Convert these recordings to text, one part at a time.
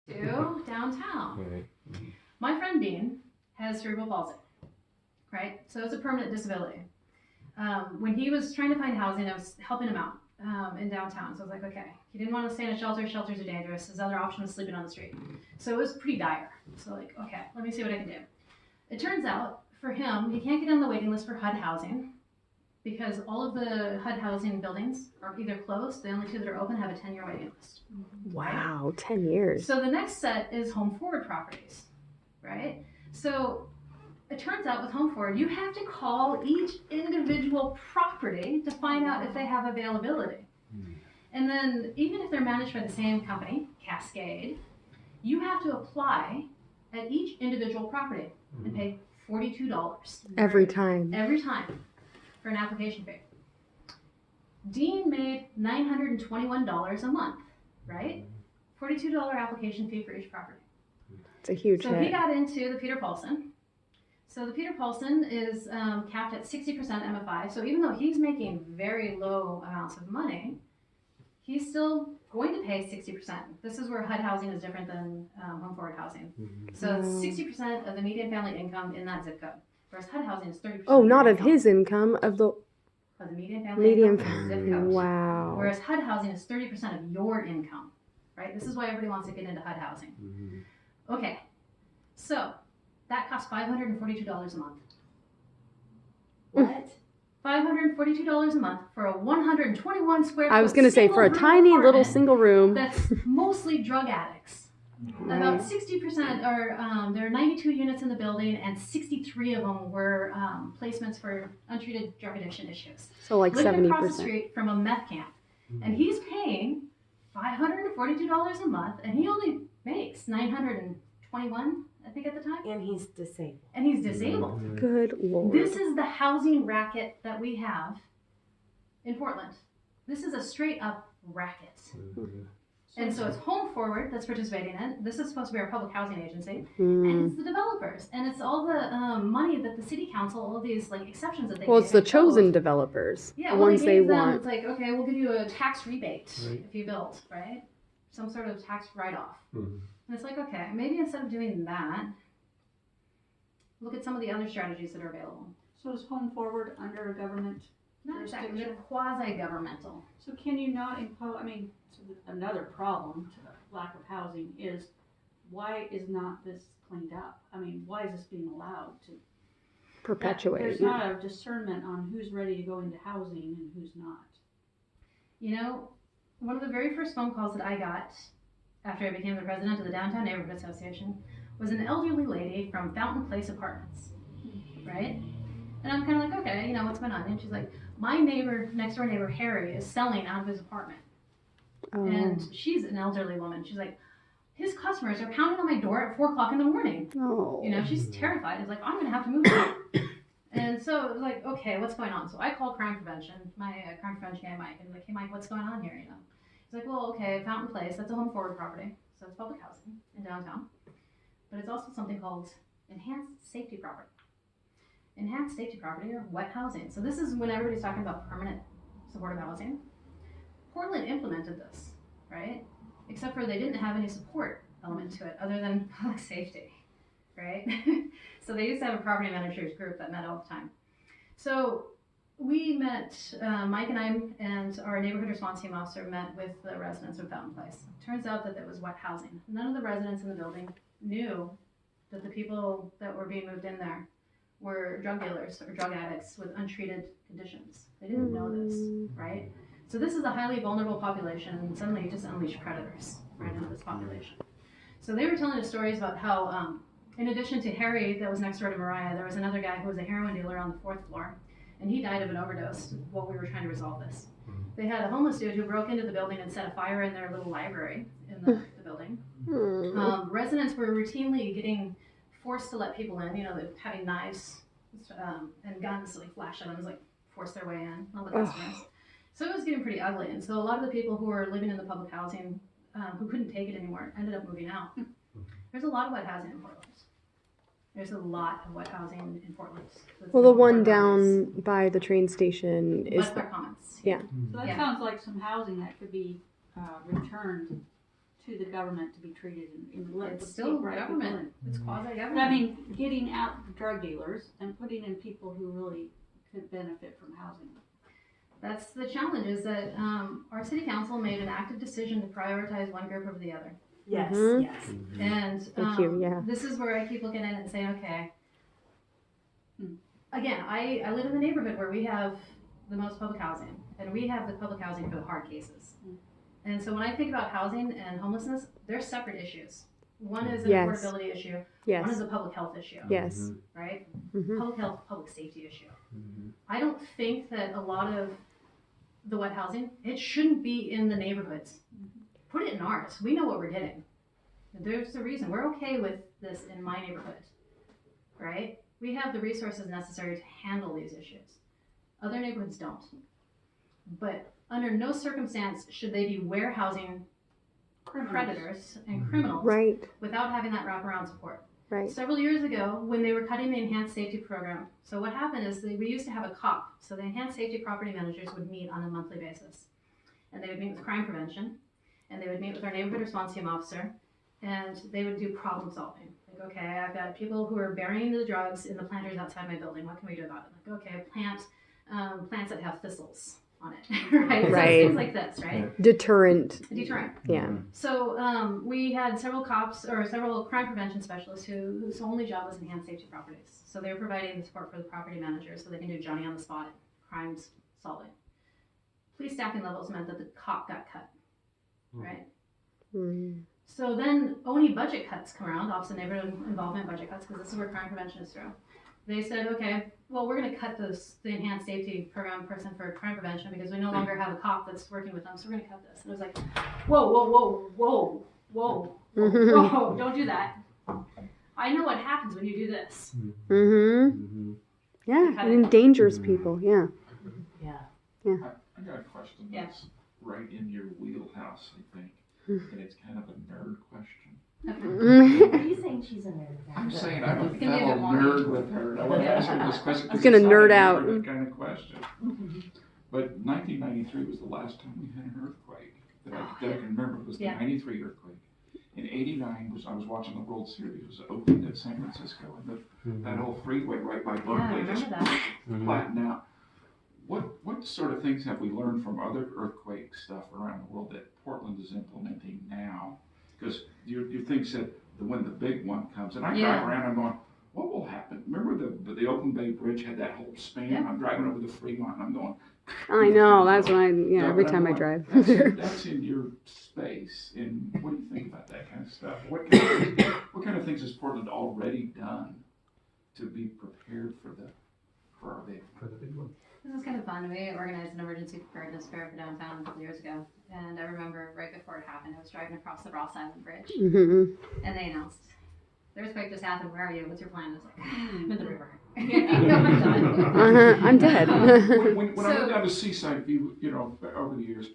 to downtown. Right. My friend Dean has cerebral palsy, right? So it's a permanent disability. When he was trying to find housing, I was helping him out in downtown. So I was like, okay, he didn't want to stay in a shelter. Shelters are dangerous. His other option was sleeping on the street. So it was pretty dire. So like, okay, let me see what I can do. It turns out for him, he can't get on the waiting list for HUD housing because all of the HUD housing buildings are either closed. The only two that are open have a 10-year waiting list. Wow, 10 years. So the next set is home forward properties, right? So it turns out with home forward, you have to call each individual property to find out if they have availability. And then even if they're managed by the same company, Cascade, you have to apply at each individual property and pay $42 Every time. every time for an application fee. Dean made $921 a month, right? $42 application fee for each property. It's a huge So hit. he got into the Peter Paulson. So the Peter Paulson is capped at 60% MFI. So even though he's making very low amounts of money, he's still going to pay 60%. This is where HUD housing is different than home forward housing. So it's 60% of the median family income in that zip code, whereas HUD housing is 30%. Oh, not of income. his income, of the Of the median family median income in the zip code. Wow. Whereas HUD housing is 30% of your income, right? This is why everybody wants to get into HUD housing. Okay, so that costs $542 a month. What? $542 a month for a 121 square foot. I was going to say, for a tiny little single room. That's mostly drug addicts. About 60% are, there are 92 units in the building, and 63 of them were placements for untreated drug addiction issues. So like Living 70%. across the street from a meth camp. And he's paying $542 a month, and he only makes $921, I think, at the time. And he's disabled. And he's disabled. Good Lord. This is the housing racket that we have in Portland. This is a straight up racket. And so it's Home Forward that's participating in it. This is supposed to be our public housing agency. And it's the developers. And it's all the money that the city council, all of these like exceptions that they Well, give it's the and chosen close. developers. Yeah, The well, ones they gave them, want. It's like, okay, we'll give you a tax rebate Right. if you build, right? Some sort of tax write-off. And it's like, okay, maybe instead of doing that, look at some of the other strategies that are available. So is Home Forward under a government? Not exactly, they're quasi-governmental. So can you not impose, I mean, so another problem to the lack of housing is why is not this cleaned up? I mean, why is this being allowed to? Perpetuate. There's not a discernment on who's ready to go into housing and who's not. You know, one of the very first phone calls that I got after I became the president of the Downtown Neighborhood Association was an elderly lady from Fountain Place Apartments, right? And I'm kind of like, okay, you know, what's going on? And she's like, my neighbor, next door neighbor, Harry, is selling out of his apartment. Oh. And she's an elderly woman. She's like, his customers are pounding on my door at 4 o'clock in the morning. Oh. You know, she's terrified. It's like, I'm going to have to move out. And so it was like, okay, what's going on? So I called crime prevention, my crime prevention guy, Mike, and like, hey, Mike, what's going on here? You know, he's like, well, okay, Fountain Place, that's a home forward property. So it's public housing in downtown. But it's also something called enhanced safety property. Enhanced safety property or wet housing. So this is when everybody's talking about permanent supportive housing. Portland implemented this, right? Except for they didn't have any support element to it other than public safety, right? So they used to have a property managers group that met all the time. So we met, Mike and I and our neighborhood response team officer met with the residents of Fountain Place. Turns out that there was wet housing. None of the residents in the building knew that the people that were being moved in there were drug dealers or drug addicts with untreated conditions. They didn't know this, right? So this is a highly vulnerable population, and suddenly you just unleash predators right into this population. So they were telling us stories about how, in addition to Harry that was next door to Mariah, there was another guy who was a heroin dealer on the 4th floor, and he died of an overdose while we were trying to resolve this. They had a homeless dude who broke into the building and set a fire in their little library in the building. Residents were routinely getting forced to let people in, you know, having knives and guns like flash at them, like force their way in, all the customers. So it was getting pretty ugly, and so a lot of the people who were living in the public housing who couldn't take it anymore ended up moving out. There's a lot of wet housing in Portland. There's a lot of wet housing in Portland. Well, the one down by the train station is. West Park Commons. Yeah. So that Yeah. sounds like some housing that could be returned to the government to be treated in It's still government. It's But quasi-government. I mean, getting out the drug dealers and putting in people who really could benefit from housing. That's the challenge, is that our city council made an active decision to prioritize one group over the other. Yes, Mhm. yes. And Thank you, yeah. this is where I keep looking at it and saying, okay, again, I live in the neighborhood where we have the most public housing, and we have the public housing for the hard cases. And so when I think about housing and homelessness, they're separate issues. One is an Yes. affordability issue. One Yes. is a public health issue, Yes. right? Mhm. Public health, public safety issue. I don't think that a lot of the wet housing, it shouldn't be in the neighborhoods. Put it in ours. We know what we're getting. There's a reason. We're okay with this in my neighborhood, right? We have the resources necessary to handle these issues. Other neighborhoods don't. But under no circumstance should they be warehousing predators and criminals Right. without having that wraparound support. Right. Several years ago, when they were cutting the enhanced safety program, so what happened is we used to have a COP. So the enhanced safety property managers would meet on a monthly basis. And they would meet with crime prevention, and they would meet with our neighborhood response team officer, and they would do problem solving. Like, okay, I've got people who are burying the drugs in the planters outside my building. What can we do about it? Like, okay, plant plants that have thistles on it, right? So Right. things like this, right? Deterrent. A deterrent. Yeah. So we had several cops or several crime prevention specialists whose only job was enhanced safety properties. So they were providing the support for the property managers so they can do Johnny on the spot crimes solving. Police staffing levels meant that the cop got cut, right? Mm. So then ONI budget cuts come around, Office of Neighborhood Involvement budget cuts, because this is where crime prevention is through. They said, okay, well, we're going to cut the enhanced safety program person for crime prevention because we no longer have a cop that's working with them, so we're going to cut this. And it was like, whoa, whoa, whoa, whoa, whoa, whoa, don't do that. I know what happens when you do this. Mm-hmm. Yeah, it endangers people. Yeah. Yeah. I got a question Yeah. that's right in your wheelhouse, I think, and it's kind of a nerd question. Are you saying she's a nerd? I'm saying I'm a It can be a bit fellow wonky. nerd with her, and I want to ask her this question. 'cause He's gonna it's not nerd a out. neighborhood kind of question. But 1993 was the last time we had an earthquake that I can remember. It was the Yeah. 93 earthquake. In 89 I was watching the World Series. It was Oakland at San Francisco, and that whole freeway right by Yeah, I Berkeley remember just that. flattened out. What sort of things have we learned from other earthquake stuff around the world that Portland is implementing now? Because your thing said when the big one comes, and I Yeah. drive around, I'm going, what will happen? Remember the Oakland Bay Bridge had that whole span? Yeah. I'm driving over the Fremont, and I'm going. I know. That's why. Yeah. Yeah, Every but time I I'm drive. going, that's in your space. And what do you think about that kind of stuff? What kind of things has Portland already done to be prepared for our big one? This is kind of fun. We organized an emergency preparedness fair for downtown a couple years ago. And I remember right before it happened, I was driving across the Ross Island Bridge, Mm-hmm. and they announced, the earthquake just happened, where are you? What's your plan? I was like, I'm in the river. I'm done. I'm dead. When I went down to Seaside View, over the years,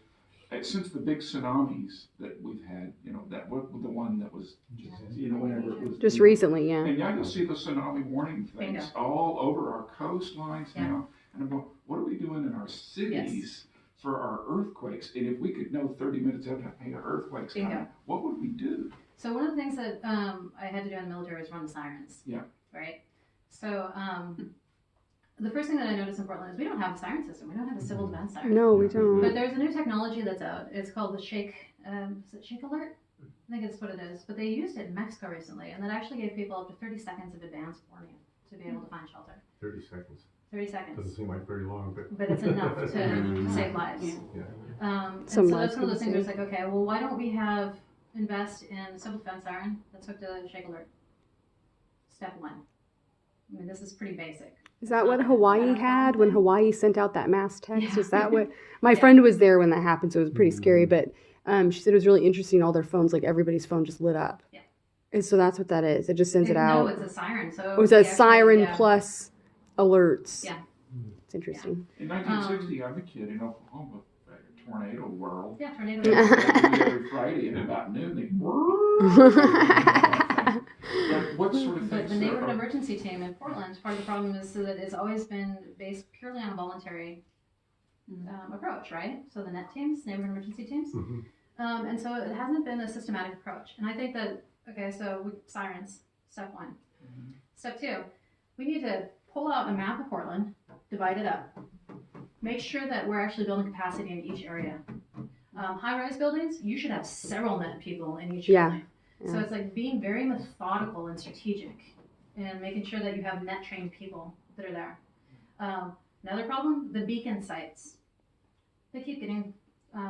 since the big tsunamis that we've had, that the one that was, whenever it was. Just recently, yeah. And you'll see the tsunami warning things Bingo. all over our coastlines Yeah. now. And I'm going, what are we doing in our cities for our earthquakes? And if we could know 30 minutes ahead of our earthquakes Bingo. coming, what would we do? So one of the things that I had to do in the military was run the sirens. Yeah. Right? So the first thing that I noticed in Portland is we don't have a siren system. We don't have a civil defense siren. No, we don't. But there's a new technology that's out. It's called the Shake, is it Shake Alert? I think it's what it is. But they used it in Mexico recently, and that actually gave people up to 30 seconds of advance warning to be able to find shelter. 30 seconds. 30 Doesn't seconds. seem like very long, but But it's enough to save lives. yeah. And Some so lives that's one of those can things where it's like, okay, well, why don't we invest in civil defense siren that's hooked to Shake Alert? Step one. I mean, this is pretty basic. Is that what Hawaii had when Hawaii sent out that mass text? Yeah. Is that what? My friend was there when that happened, so it was pretty scary. But she said it was really interesting. All their phones, like everybody's phone, just lit up. Yeah. And so that's what that is. It just sends it No, out. it's a siren. So It was we a actually- siren yeah. plus alerts. Yeah. It's interesting. In 1960, I'm a kid in Oklahoma, tornado whirl. Yeah, tornado. Every Friday at about noon, they what sort of But things the neighborhood are, emergency team in Portland, part of the problem is that it's always been based purely on a voluntary approach, right? So the NET teams, neighborhood emergency teams, And so it hasn't been a systematic approach. And I think that, okay, so sirens, step one. Step two, we need to pull out a map of Portland, divide it up, make sure that we're actually building capacity in each area. High-rise buildings, you should have several net people in each building. So it's like being very methodical and strategic and making sure that you have net trained people that are there. Another problem, the beacon sites. They keep getting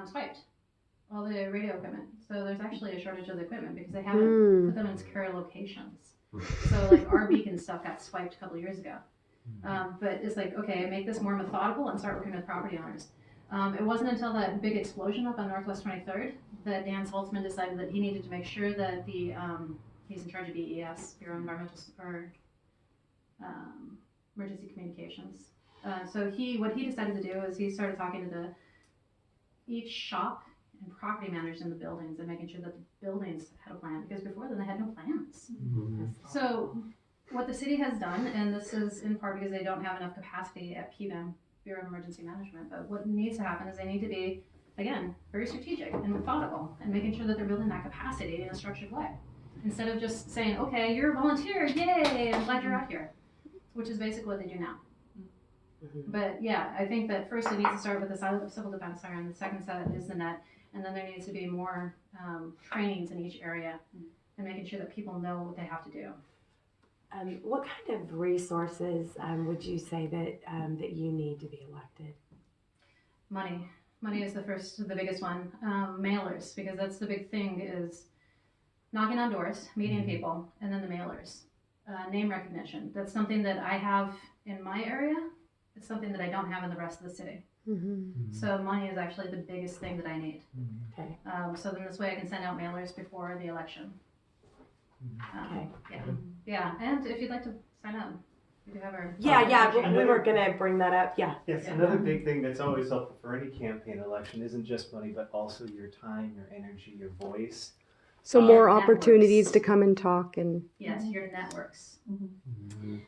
swiped, all the radio equipment. So there's actually a shortage of the equipment because they haven't put them in secure locations. So like our beacon stuff got swiped a couple of years ago. But it's like, okay, make this more methodical and start working with property owners. It wasn't until that big explosion up on Northwest 23rd that Dan Saltzman decided that he needed to make sure that the, he's in charge of BES, Bureau of Environmental, or Emergency Communications. So what he decided to do is he started talking to each shop and property managers in the buildings and making sure that the buildings had a plan, because before then they had no plans. So what the city has done, and this is in part because they don't have enough capacity at PBEM, Bureau of Emergency Management, but what needs to happen is they need to be, again, very strategic and methodical and making sure that they're building that capacity in a structured way. Instead of just saying, okay, you're a volunteer, yay, I'm glad you're out here, which is basically what they do now. But yeah, I think that first it needs to start with the civil defense siren, the second set is the net, and then there needs to be more trainings in each area and making sure that people know what they have to do. What kind of resources would you say that you need to be elected? Money. Money is the biggest one. Mailers, because that's the big thing, is knocking on doors, meeting people, and then the mailers. Name recognition. That's something that I have in my area. It's something that I don't have in the rest of the city. So money is actually the biggest thing that I need. Okay. So then this way I can send out mailers before the election. Okay. Yeah, and if you'd like to sign up, we do have our... We were going to bring that up, Yes, another big thing that's always helpful for any campaign election isn't just money, but also your time, your energy, your voice. So more networks. opportunities to come and talk and... Yes, your networks.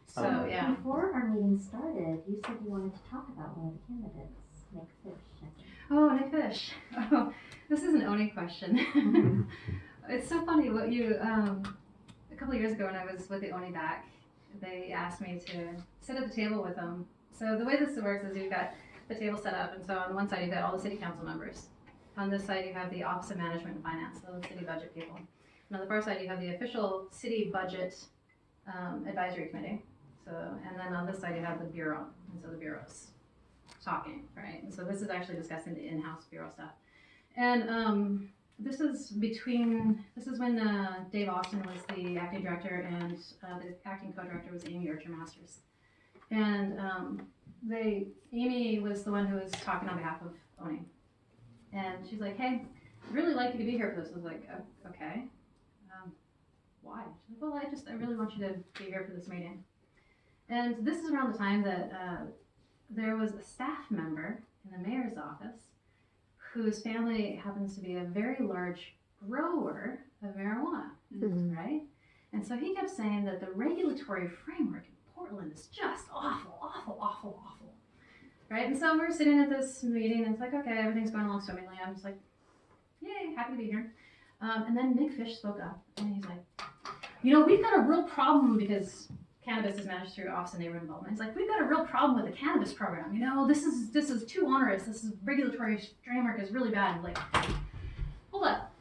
So, yeah. Before our meeting started, you said you wanted to talk about one of the candidates, Nick Fish. I think. Oh, Nick Fish. Oh, this is an Oni question. It's so funny what you, a couple of years ago when I was with the Oni back, they asked me to sit at the table with them. So the way this works is you've got the table set up, and so on one side you've got all the city council members. On this side you have the Office of Management and Finance, so the city budget people. And on the far side you have the official city budget advisory committee. So, and then on this side you have the bureau, and so the bureau's talking, right? And so this is actually discussing the in-house bureau stuff. And this is when Dave Austin was the acting director and the acting co-director was Amy Archer-Masters. And Amy was the one who was talking on behalf of Oni. And she's like, hey, I'd really like you to be here for this. I was like, okay. Why? She's like, well, I really want you to be here for this meeting. And this is around the time that there was a staff member in the mayor's office whose family happens to be a very large grower of marijuana, right? And so he kept saying that the regulatory framework in Portland is just awful, awful, awful, awful, right? And so we're sitting at this meeting, and it's like, okay, everything's going along swimmingly. I'm just like, yay, happy to be here. And then Nick Fish spoke up, and he's like, we've got a real problem because cannabis is managed through Office of Neighborhood Involvement. It's like, we've got a real problem with the cannabis program. This is too onerous. This regulatory framework is really bad. Like, hold up.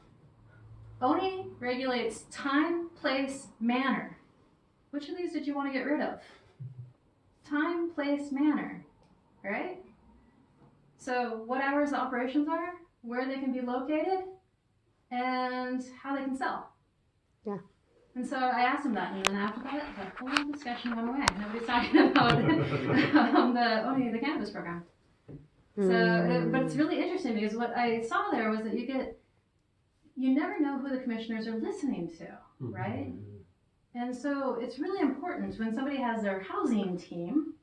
Oni regulates time, place, manner. Which of these did you want to get rid of? Time, place, manner, right? So what hours the operations are, where they can be located, and how they can sell. Yeah. And so I asked him that, and then after that, the whole discussion went away. Nobody's talking about the cannabis program. So, but it's really interesting because what I saw there was that you never know who the commissioners are listening to, right? And so it's really important when somebody has their housing team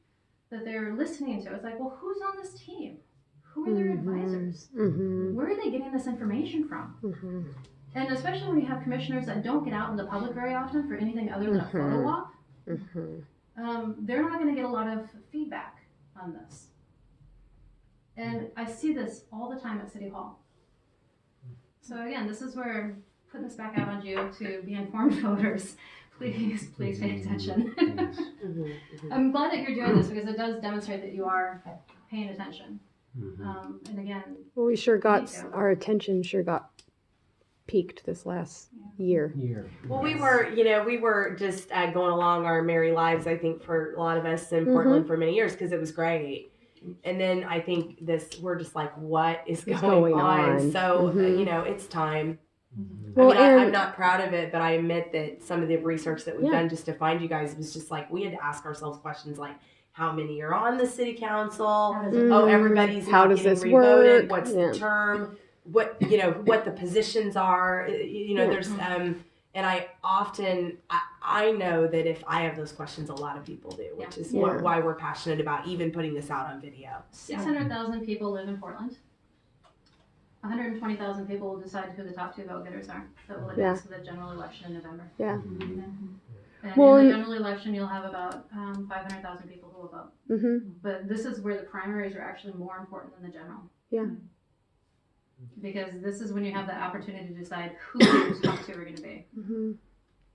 that they're listening to. It's like, well, who's on this team? Who are their advisors? Where are they getting this information from? And especially when you have commissioners that don't get out in the public very often for anything other than a photo op, they're not going to get a lot of feedback on this. And I see this all the time at City Hall. So again, this is where putting this back out on you to be informed voters. Please pay attention. I'm glad that you're doing this because it does demonstrate that you are paying attention. And again, Well, we sure got, Thank you. our attention sure got peaked this last year. Well, we were just going along our merry lives, I think, for a lot of us in Portland for many years because it was great. And then I think we're just like, what is going on? So, it's time. Well, I'm not proud of it, but I admit that some of the research that we've done just to find you guys was just like, we had to ask ourselves questions like, how many are on the city council? Everybody's how not does getting this revoted. work? What's the term? What the positions are? There's and I often I know that if I have those questions, a lot of people do, which is why we're passionate about even putting this out on video. 600,000 people live in Portland. 120,000 people will decide who the top 2 vote getters are that will advance to the general election in November. Yeah. And Well, in the general election, you'll have about 500,000 people who will vote. But this is where the primaries are actually more important than the general. Yeah. Because this is when you have the opportunity to decide who your top 2 are going to be.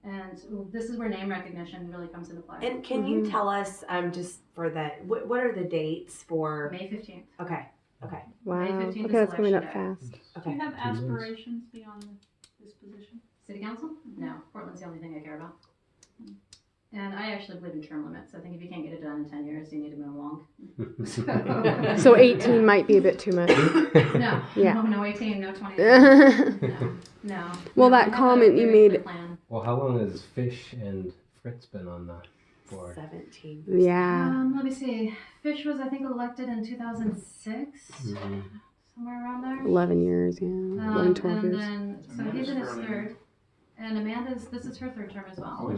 And this is where name recognition really comes into play. And can you tell us, just for that, what are the dates for? May 15th. Okay. Wow. May 15th Okay, is that's coming up election fast. Do you have aspirations beyond this position? City council? No. Portland's the only thing I care about. And I actually believe in term limits. I think if you can't get it done in 10 years, you need to move along. So 18 might be a bit too much. No. Yeah. No 18, no 20. No. Well, No, that we have comment a you very made- clear plan. Well, how long has Fish and Fritz been on the board? 17. Yeah. Let me see. Fish was, I think, elected in 2006, somewhere around there. 11 years, yeah. 11, 12 and years. then, so he's in his third. And Amanda's, this is her 3rd term as well.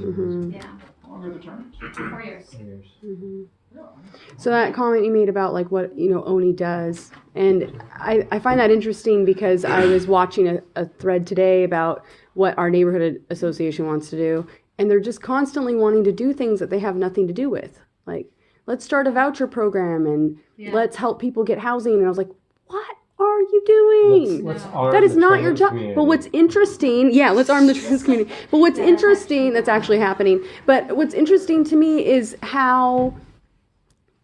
Yeah, How long are the terms? 4 years. 10 years. So that comment you made about like what Oni does, and I find that interesting because I was watching a thread today about what our neighborhood association wants to do, and they're just constantly wanting to do things that they have nothing to do with. Like, let's start a voucher program and let's help people get housing. And I was like, what are you doing? Let's arm That is the not your trans job. community. But what's interesting, let's arm the trans community. But what's interesting, that's actually happening. But what's interesting to me is how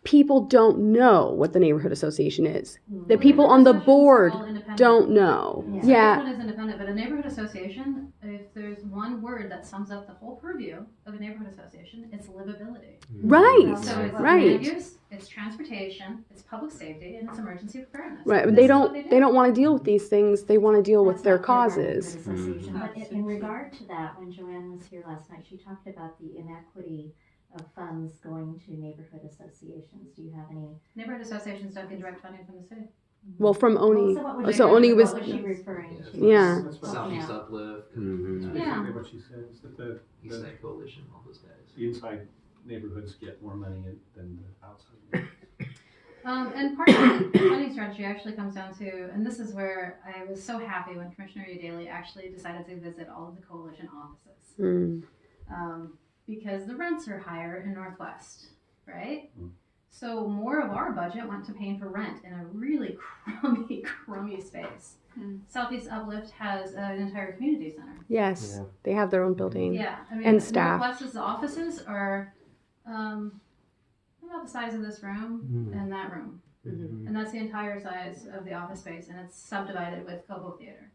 people don't know what the neighborhood association is. The people on the Associations are board all independent. don't know. Yeah. Each Yeah. one is independent, but a neighborhood association, if there's one word that sums up the whole purview of a neighborhood association, it's livability. Right. So it's Right. land use, it's transportation, it's public safety, and it's emergency preparedness. Right. This They is don't what they don't want to deal with these things. They want to deal with That's their not part of our causes. association. But in regard to that, when Joanne was here last night, she talked about the inequity of funds going to neighborhood associations. Do you have any? Neighborhood associations don't get direct funding from the city. Well, from Oni. Well, what was So she- Oni was. What was she referring to? Yeah. That's what Southeast Uplift, Mhm. Yeah. basically what she said, is that the Eastside Coalition, all those guys. inside neighborhoods get more money than the outside. And part of the funding strategy actually comes down to, and this is where I was so happy when Commissioner Udaley actually decided to visit all of the coalition offices. Mm. Because the rents are higher in Northwest, right? So more of our budget went to paying for rent in a really crummy space. Southeast Uplift has an entire community center. Yes, Yeah. they have their own building. Yeah, I mean, And staff. Northwest's offices are about the size of this room and that room. And that's the entire size of the office space, and it's subdivided with Cobo Theater.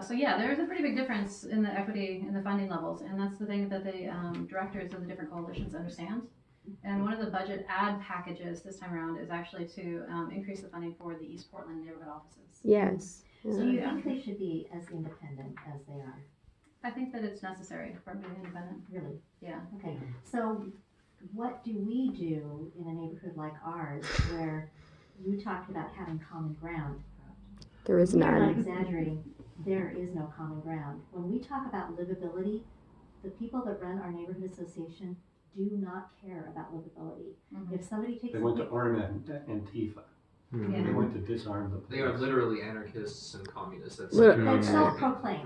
So yeah, there's a pretty big difference in the equity in the funding levels, and that's the thing that the directors of the different coalitions understand. And one of the budget ad packages this time around is actually to increase the funding for the East Portland neighborhood offices. Yes. So you think they should be as independent as they are? I think that it's necessary for them to be independent. Really? Yeah. Okay. So what do we do in a neighborhood like ours where you talked about having common ground? There is We're not none. exaggerating. There is no common ground. When we talk about livability, the people that run our neighborhood association do not care about livability. If somebody takes They went to arm Antifa. Yeah. They went to disarm the police. They are literally anarchists and communists. That's That's self-proclaimed.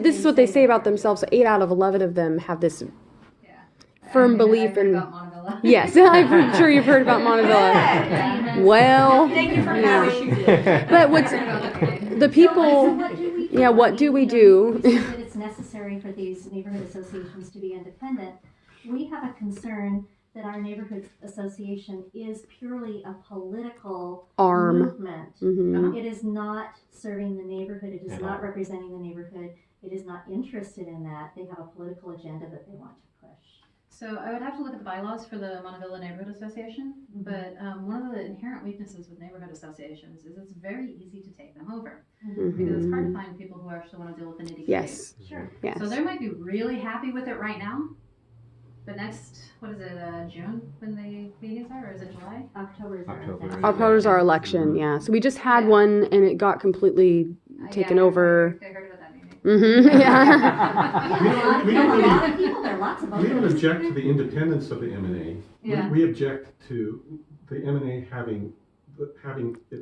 This is what they say about themselves. 8 out of 11 of them have this Yeah. firm I belief heard in. about Montavilla Montavilla. Yes, I'm sure you've heard about Montavilla. Good. Well, Thank you for yeah. coming. But what's the people? Yeah, what do we do? We said that it's necessary for these neighborhood associations to be independent. We have a concern that our neighborhood association is purely a political Arm. movement. Mm-hmm. It is not serving the neighborhood. It is At not all. representing the neighborhood. It is not interested in that. They have a political agenda that they want to push. So I would have to look at the bylaws for the Montavilla Neighborhood Association, but one of the inherent weaknesses with neighborhood associations is it's very easy to take them over because it's hard to find people who actually want to deal with the nitty-gritty. Yes. Sure. Yes. So they might be really happy with it right now, but next, what is it, June when the meetings are, or is it July? October is October. October's our election. Yeah. So we just had one, and it got completely taken over. I heard about that meeting. Mm-hmm. Yeah. A lot of people, there are lots of We don't voters. object to the independence of the M&A. Yeah. We object to the M&A having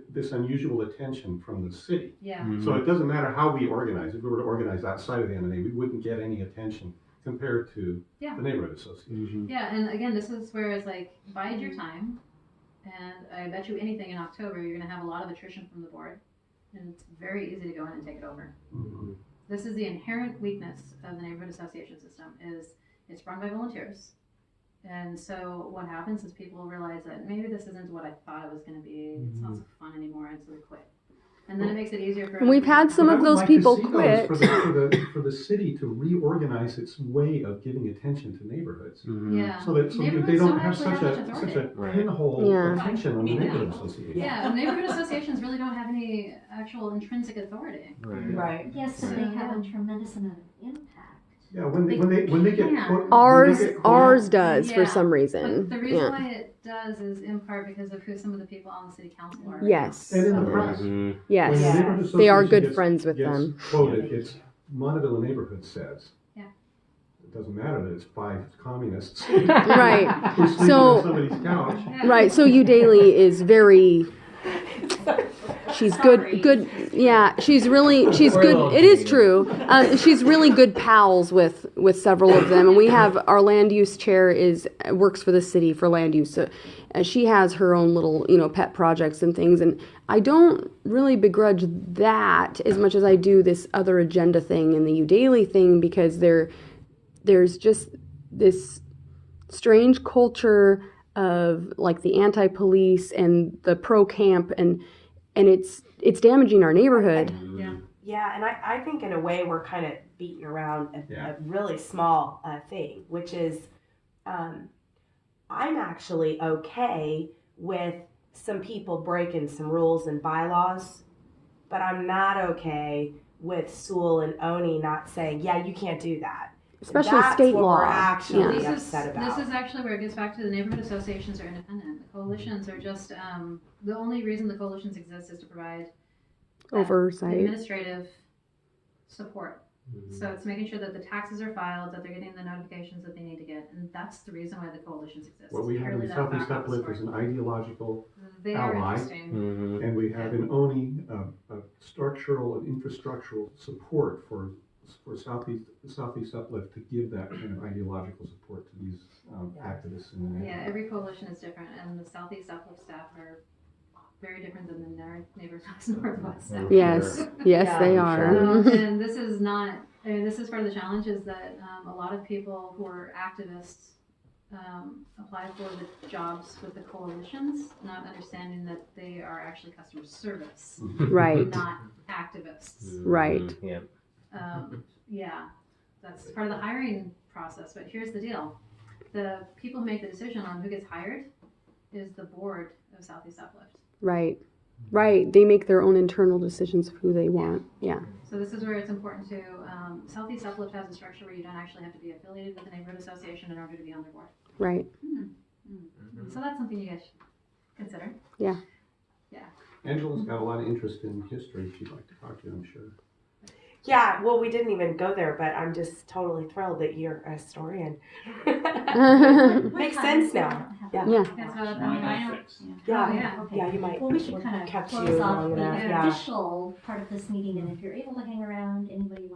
this unusual attention from the city. Yeah. So it doesn't matter how we organize. If we were to organize outside of the M&A, we wouldn't get any attention compared to Yeah. the neighborhood association. Yeah, and again, this is where it's like, bide your time, and I bet you anything in October, you're gonna have a lot of attrition from the board, and it's very easy to go in and take it over. Mhm. This is the inherent weakness of the neighborhood association system, is it's run by volunteers. And so what happens is people realize that maybe this isn't what I thought it was gonna be, it's not so fun anymore, and so they quit. And then it makes it easier for. And we've had some But I of would those like to people see those quit. for the city to reorganize its way of giving attention to neighborhoods. Yeah. So that they Neighborhoods don't have actually such much a authority. Right. pinhole Yeah. attention on the Yeah. neighborhood association. Yeah, neighborhood associations really don't have any actual intrinsic authority. Right. Right. Yes, but they have a tremendous amount of impact. Yeah, when they get can. quote- when Ours they get ours does for Yeah, some reason. But the reason Yeah. why it does is in part because of who some of the people on the city council are. Yes. And in the So- press. Mhm. When the Yes. neighborhood They are association good gets- friends with gets them. Quoted, it's Montavilla neighborhood says. Yeah. It doesn't matter that it's 5 communists. Right. Who sleep So- on somebody's couch. Yeah. Right. So Daly is very. She's Sorry. good. Yeah, she's We're good. all It is kidding. true. She's really good pals with several of them, and we have our land use chair works for the city for land use. So she has her own little pet projects and things, and I don't really begrudge that as much as I do this other agenda thing and the Daily thing, because there's just this strange culture of like the anti-police and the pro-camp, and it's damaging our neighborhood. Yeah. Yeah, and I think in a way we're kind of beating around a really small thing, which is I'm actually okay with some people breaking some rules and bylaws, but I'm not okay with Sewell and Oni not saying, yeah, you can't do that. Especially That's state what law. we're actually Yeah. upset about. This is actually where it gets back to the neighborhood associations are independent. The coalitions are just the only reason the coalitions exist is to provide Oversight. administrative support. So it's making sure that the taxes are filed, that they're getting the notifications that they need to get, and that's the reason why the coalitions exist. What we It's have purely in that Southeast back office Uplift is work. an ideological, They are ally. interesting. Mhm. and we have in ONI a structural and infrastructural support for Southeast Uplift to give that kind of ideological support to these activists in the neighborhood. Yeah, every coalition is different, and the Southeast Uplift staff are very different than the neighbors Northwest staff. Yes, yes, Yeah, they I'm are. And this is not, I mean, this is part of the challenge is that a lot of people who are activists apply for the jobs with the coalitions, not understanding that they are actually customer service, Right, not activists. right. Yeah. Yeah, that's part of the hiring process, but here's the deal. The people who make the decision on who gets hired is the board of Southeast Uplift. Right, right. They make their own internal decisions of who they want. Yeah. So this is where it's important to, Southeast Uplift has a structure where you don't actually have to be affiliated with the neighborhood association in order to be on their board. Right. So that's something you guys should consider. Angela's got a lot of interest in history. She'd like to talk to you, I'm sure. Yeah, well, we didn't even go there, but I'm just totally thrilled that you're a historian. Makes sense now. Yeah. Yeah. That's how I know. Yeah. Oh, yeah. Okay. Yeah, you might. Well, we should kind of kept you close off long the enough. Yeah. official part of this meeting, and if you're able to hang around, anybody wants